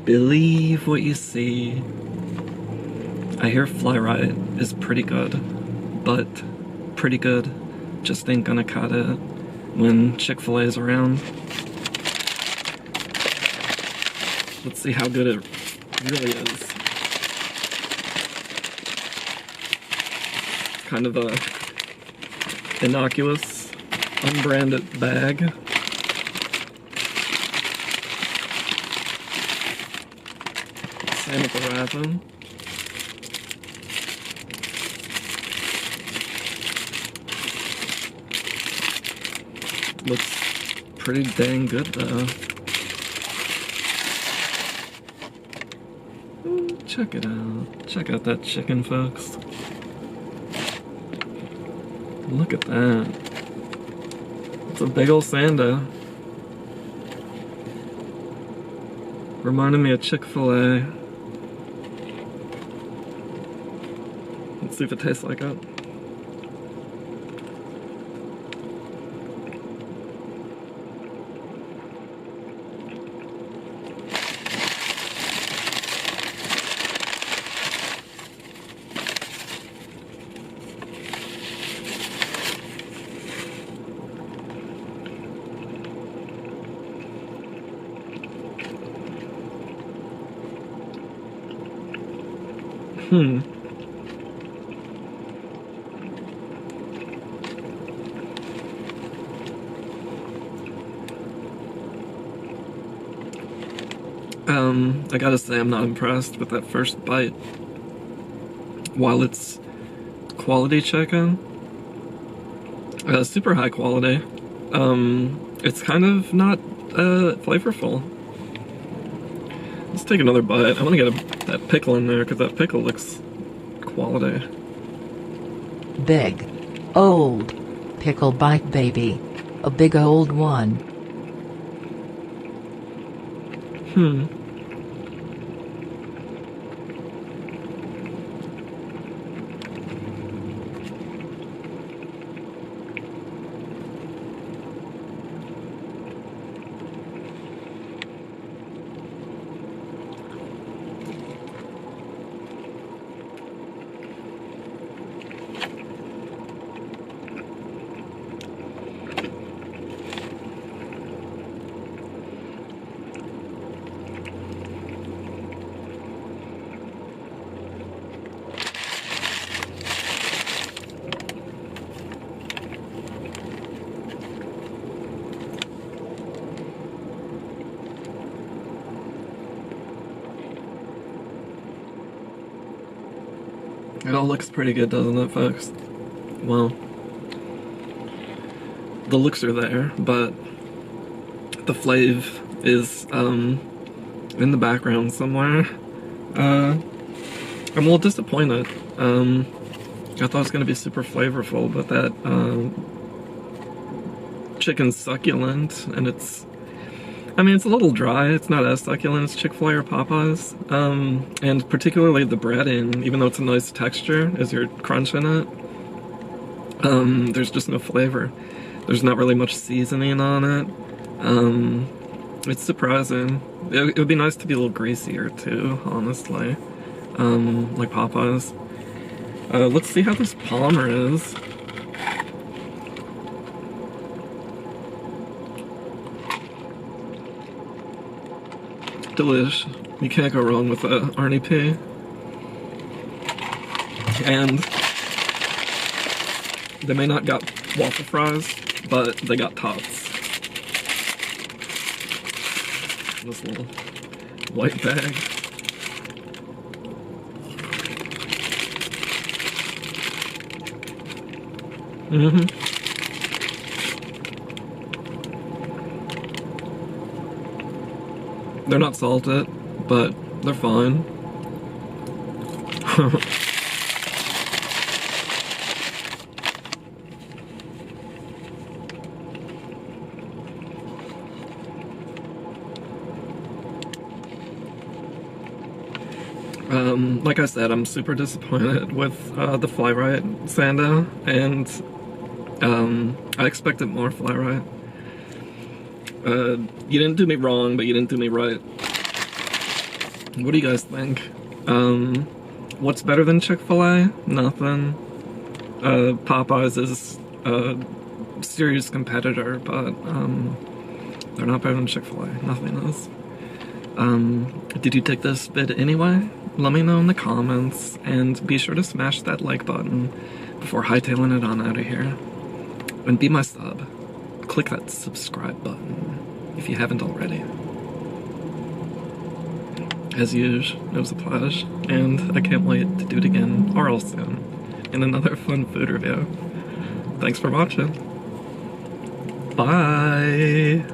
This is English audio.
believe what you see. I hear Flyrite is pretty good, but pretty good just ain't gonna cut it when Chick Fil A is around. Let's see how good it really is. It's kind of a innocuous, unbranded bag. Same with the wrapping. Looks pretty dang good though. Ooh, check it out. Check out that chicken, folks. Look at that. It's a big old sando. Reminded me of Chick Fil A. Let's see if it tastes like it. I gotta say I'm not impressed with that first bite. While it's quality chicken, super high quality, it's kind of not flavorful. Let's take another bite. I want to get that pickle in there because that pickle looks quality. Big, old, pickle bite baby. A big old one. It all looks pretty good, doesn't it, folks? Well, the looks are there, but the flav is in the background somewhere. I'm a little disappointed. I thought it was gonna be super flavorful, but that chicken's succulent, and it's a little dry. It's not as succulent as Chick Fil A or Popeyes. And particularly the breading, even though it's a nice texture as you're crunching it, there's just no flavor. There's not really much seasoning on it. It's surprising. It would be nice to be a little greasier too, honestly. Like Popeyes. Let's see how this Palmer is. Delish. You can't go wrong with a Arnie P. And they may not got waffle fries, but they got tots. This little white bag. They're not salted, but they're fine. Like I said, I'm super disappointed with the Flyrite Sando, and I expected more Flyrite. You didn't do me wrong, but you didn't do me right. What do you guys think? What's better than Chick Fil A? Nothing. Popeyes is a serious competitor, but they're not better than Chick Fil A. Nothing is. Did you take this vid anyway? Let me know in the comments, and be sure to smash that like button before hightailing it on out of here. And be my sub. Click that subscribe button if you haven't already. As usual, it was a pleasure, and I can't wait to do it again, or else soon, in another fun food review. Thanks for watching. Bye!